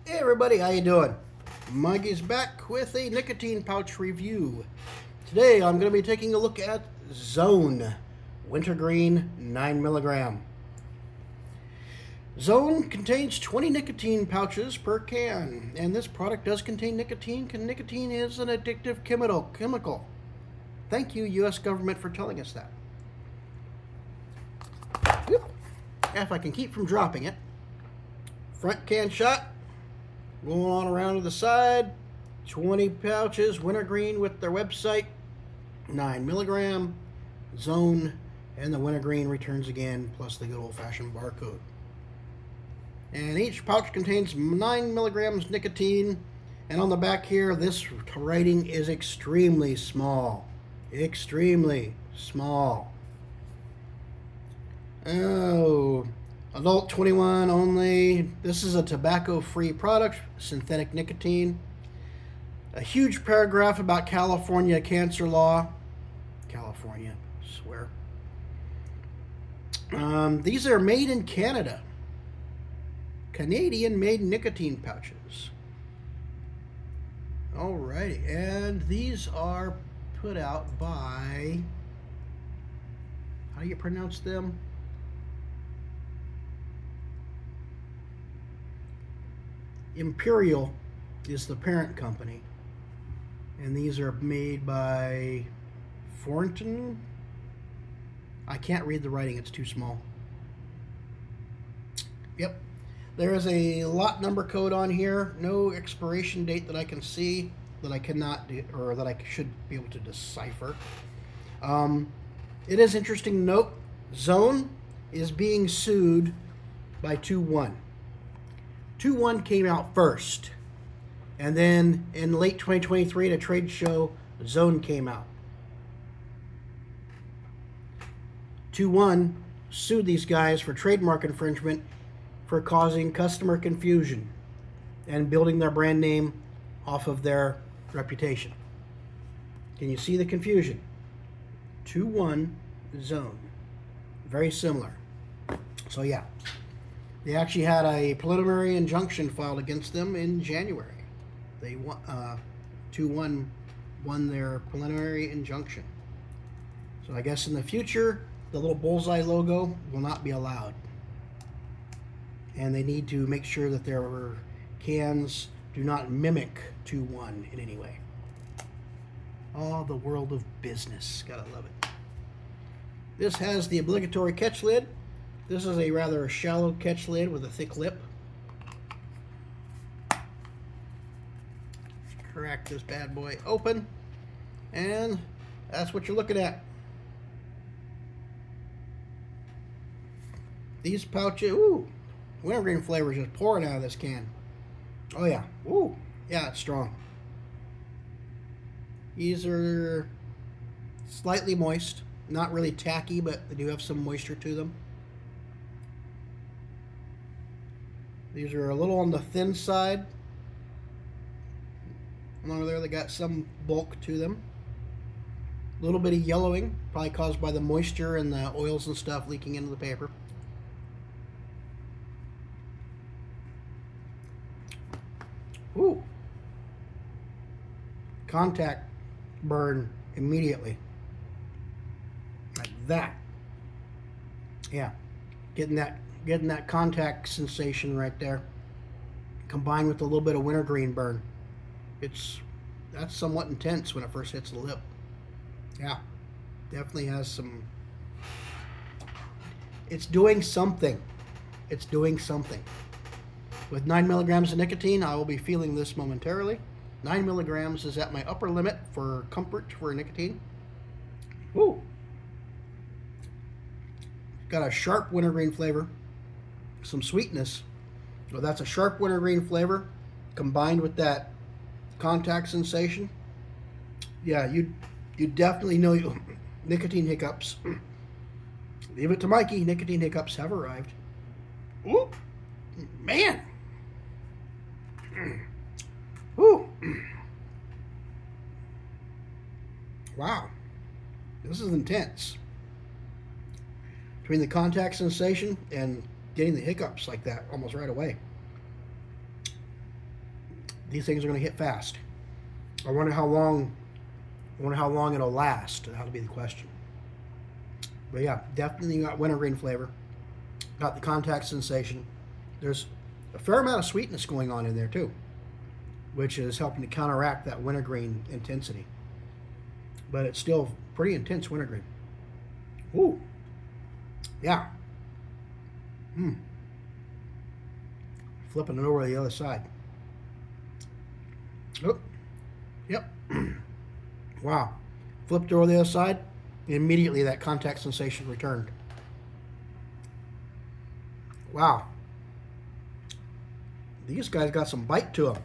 Hey everybody, how you doing? Muggy's back with a nicotine pouch review. Today I'm going to be taking a look at Zone Wintergreen 9 milligram. Zone contains 20 nicotine pouches per can, and this product does contain nicotine. Nicotine is an addictive chemical. Thank you, U.S. government, for telling us that. If I can keep from dropping it. Front can shot. Going on around to the side, 20 pouches, Wintergreen with their website, 9 milligram, Zone, and the Wintergreen returns again, plus the good old-fashioned barcode. And each pouch contains 9 milligrams nicotine, and on the back here, this writing is extremely small. Extremely small. Oh, adult 21 only. This is a tobacco-free product, synthetic nicotine. A huge paragraph about California cancer law. California, I swear. These are made in Canada. Canadian-made nicotine pouches. Alrighty, and these are put out by, how do you pronounce them? Imperial is the parent company, and these are made by Thornton. I can't read the writing, it's too small. Yep, there is a lot number code on here, no expiration date that I can see, that I cannot do, or that I should be able to decipher. It is interesting to note, Zone is being sued by 2-1. 2-1 came out first, and then in late 2023 at a trade show, Zone came out. 2-1 sued these guys for trademark infringement for causing customer confusion and building their brand name off of their reputation. Can you see the confusion? 2-1 Zone. Very similar. So yeah. They actually had a preliminary injunction filed against them in January. They won, 2-1 won their preliminary injunction. So I guess in the future, the little bullseye logo will not be allowed. And they need to make sure that their cans do not mimic 2-1 in any way. Oh, the world of business. Gotta love it. This has the obligatory catch lid. This is a rather shallow catch lid with a thick lip. Crack this bad boy open, and that's what you're looking at. These pouches, ooh, wintergreen flavor is just pouring out of this can. Oh yeah, ooh, yeah, it's strong. These are slightly moist, not really tacky, but they do have some moisture to them. These are a little on the thin side. Along there, they got some bulk to them. A little bit of yellowing, probably caused by the moisture and the oils and stuff leaking into the paper. Ooh. Contact burn immediately. Like that. Yeah. Getting that contact sensation right there, combined with a little bit of wintergreen burn. That's somewhat intense when it first hits the lip. Yeah, definitely has some. It's doing something. It's doing something. With 9 milligrams of nicotine, I will be feeling this momentarily. 9 milligrams is at my upper limit for comfort for nicotine. Ooh. Got a sharp wintergreen flavor. Some sweetness. So that's a sharp wintergreen flavor combined with that contact sensation. Yeah, you definitely know nicotine hiccups. Leave it to Mikey. Nicotine hiccups have arrived. Ooh, man. Ooh. Wow. This is intense. Between the contact sensation and getting the hiccups like that almost right away. these things are going to hit fast. I wonder how long it'll last. That'll be the question. But yeah, definitely got wintergreen flavor. Got the contact sensation. There's a fair amount of sweetness going on in there too, which is helping to counteract that wintergreen intensity. But it's still pretty intense wintergreen. Ooh. Yeah. Flipping it over to the other side. Oh. Yep. Wow. Flipped over the other side. Immediately that contact sensation returned. Wow. These guys got some bite to them.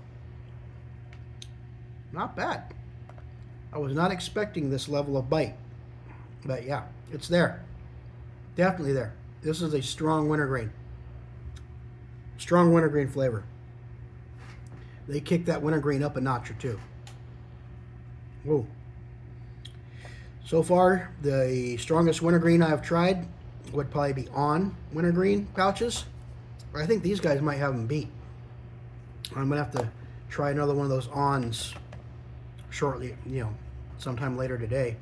Not bad. I was not expecting this level of bite. But yeah, it's there. Definitely there. This is a strong wintergreen. Strong wintergreen flavor. They kick that wintergreen up a notch or two. Whoa. So far, the strongest wintergreen I've tried would probably be On wintergreen pouches. I think these guys might have them beat. I'm going to have to try another one of those Ons shortly, sometime later today,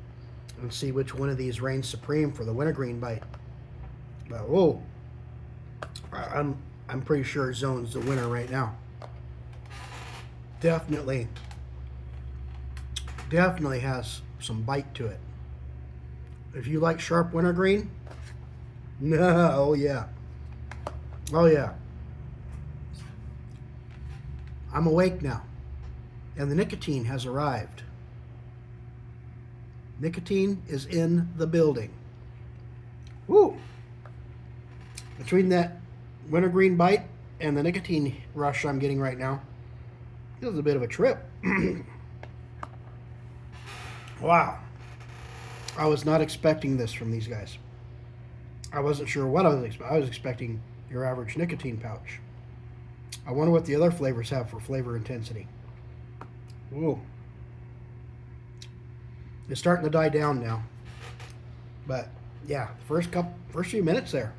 and see which one of these reigns supreme for the wintergreen bite. But whoa, I'm pretty sure Zone's the winner right now. Definitely has some bite to it. If you like sharp wintergreen, oh yeah. I'm awake now, and the nicotine has arrived. Nicotine is in the building. Woo! Between that wintergreen bite and the nicotine rush I'm getting right now, this is a bit of a trip. Wow. I was not expecting this from these guys. I wasn't sure what I was expecting. I was expecting your average nicotine pouch. I wonder what the other flavors have for flavor intensity. Whoa. It's starting to die down now. But yeah, first few minutes there.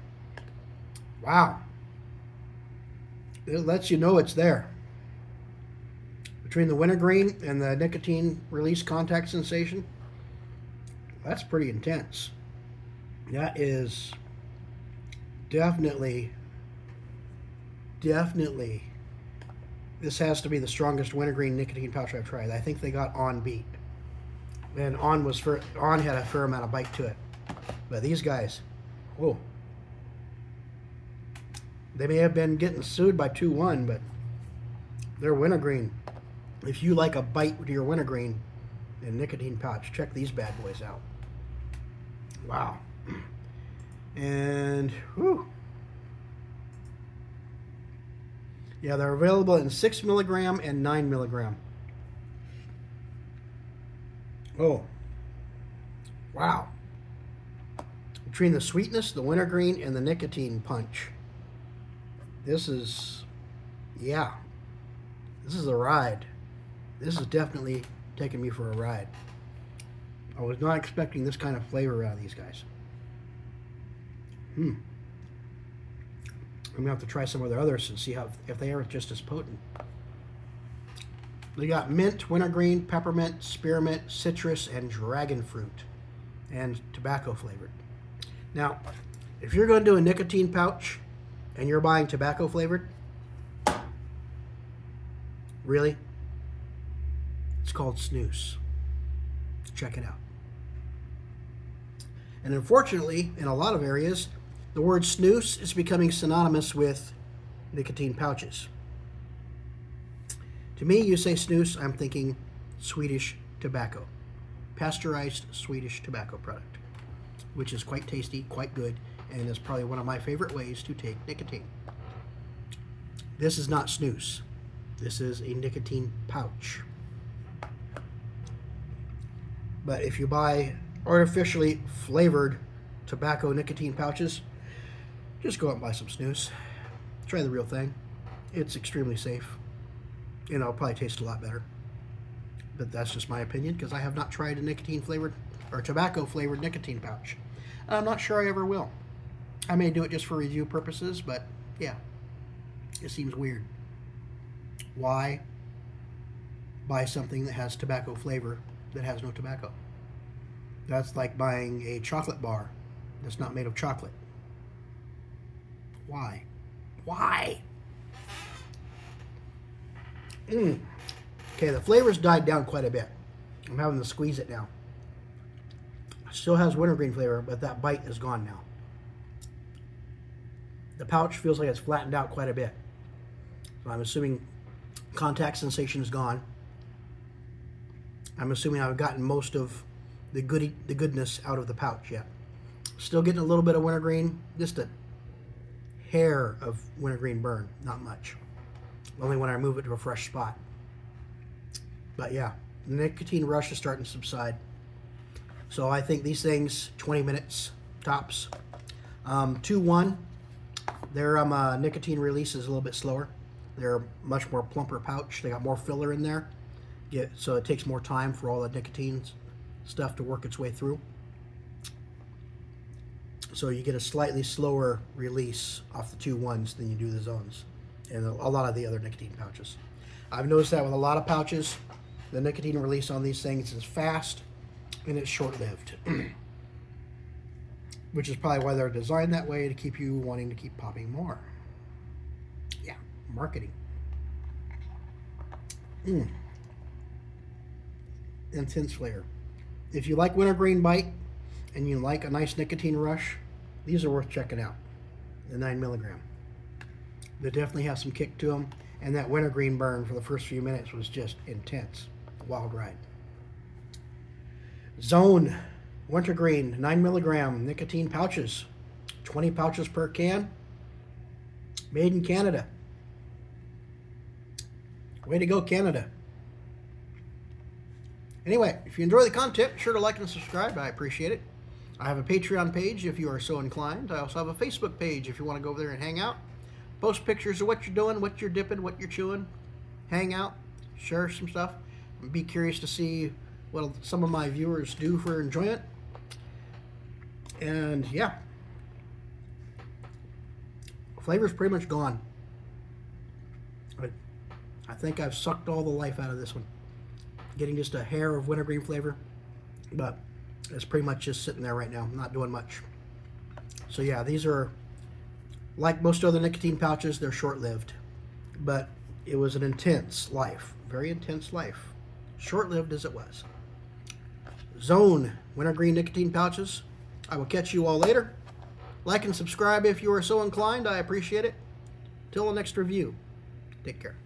Wow. It lets you know it's there. Between the wintergreen and the nicotine release contact sensation, that's pretty intense. That is definitely, this has to be the strongest wintergreen nicotine pouch I've tried. I think they got On beat. And On had a fair amount of bite to it. But these guys, whoa. They may have been getting sued by 2-1, but they're wintergreen. If you like a bite to your wintergreen and nicotine pouch, check these bad boys out. Wow. And whew. Yeah, they're available in 6 milligram and 9 milligram. Oh. Wow. Between the sweetness, the wintergreen, and the nicotine punch, this is a ride. This is definitely taking me for a ride. I was not expecting this kind of flavor out of these guys. I'm gonna have to try some of their others and see if they are just as potent. They got mint, wintergreen, peppermint, spearmint, citrus, and dragon fruit, and tobacco flavored. Now, if you're going to do a nicotine pouch and you're buying tobacco flavored, really, it's called Snus. Check it out. And unfortunately, in a lot of areas, the word snus is becoming synonymous with nicotine pouches. To me, you say snus, I'm thinking Swedish tobacco. Pasteurized Swedish tobacco product, which is quite tasty, quite good, and is probably one of my favorite ways to take nicotine. This is not snus. This is a nicotine pouch. But if you buy artificially flavored tobacco nicotine pouches, just go out and buy some snus. Try the real thing. It's extremely safe. And it'll probably taste a lot better. But that's just my opinion, because I have not tried a nicotine flavored or tobacco flavored nicotine pouch. And I'm not sure I ever will. I may do it just for review purposes, but yeah, it seems weird. Why? buy something that has tobacco flavor that has no tobacco. That's like buying a chocolate bar that's not made of chocolate. Why? Why? Okay, the flavor's died down quite a bit. I'm having to squeeze it now. Still has wintergreen flavor, but that bite is gone now. The pouch feels like it's flattened out quite a bit. So I'm assuming contact sensation is gone. I'm assuming I've gotten most of the goodness out of the pouch yet. Still getting a little bit of wintergreen, just a hair of wintergreen burn, not much. Only when I move it to a fresh spot. But yeah, the nicotine rush is starting to subside. So I think these things, 20 minutes tops. 2-1, their nicotine release is a little bit slower. They're much more plumper pouch. They got more filler in there. So it takes more time for all the nicotine stuff to work its way through. So you get a slightly slower release off the 2-1s than you do the zones and a lot of the other nicotine pouches. I've noticed that with a lot of pouches, the nicotine release on these things is fast and it's short-lived. Which is probably why they're designed that way, to keep you wanting to keep popping more. Yeah, marketing. Intense flavor. If you like wintergreen bite and you like a nice nicotine rush, these are worth checking out. The 9 milligram. They definitely have some kick to them, and that wintergreen burn for the first few minutes was just intense. Wild ride. Zone Wintergreen 9 milligram nicotine pouches, 20 pouches per can, made in Canada. Way to go, Canada. Anyway, if you enjoy the content, be sure to like and subscribe. I appreciate it. I have a Patreon page if you are so inclined. I also have a Facebook page if you want to go over there and hang out. Post pictures of what you're doing, what you're dipping, what you're chewing. Hang out, share some stuff. Be curious to see what some of my viewers do for enjoyment. And yeah, flavor's pretty much gone. I think I've sucked all the life out of this one. Getting just a hair of wintergreen flavor, but it's pretty much just sitting there right now, not doing much. So yeah, these are, like most other nicotine pouches, they're short-lived, but it was an intense life, very intense life, short-lived as it was. Zone wintergreen nicotine pouches. I will catch you all later. Like and subscribe if you are so inclined. I appreciate it. Till the next review. Take care.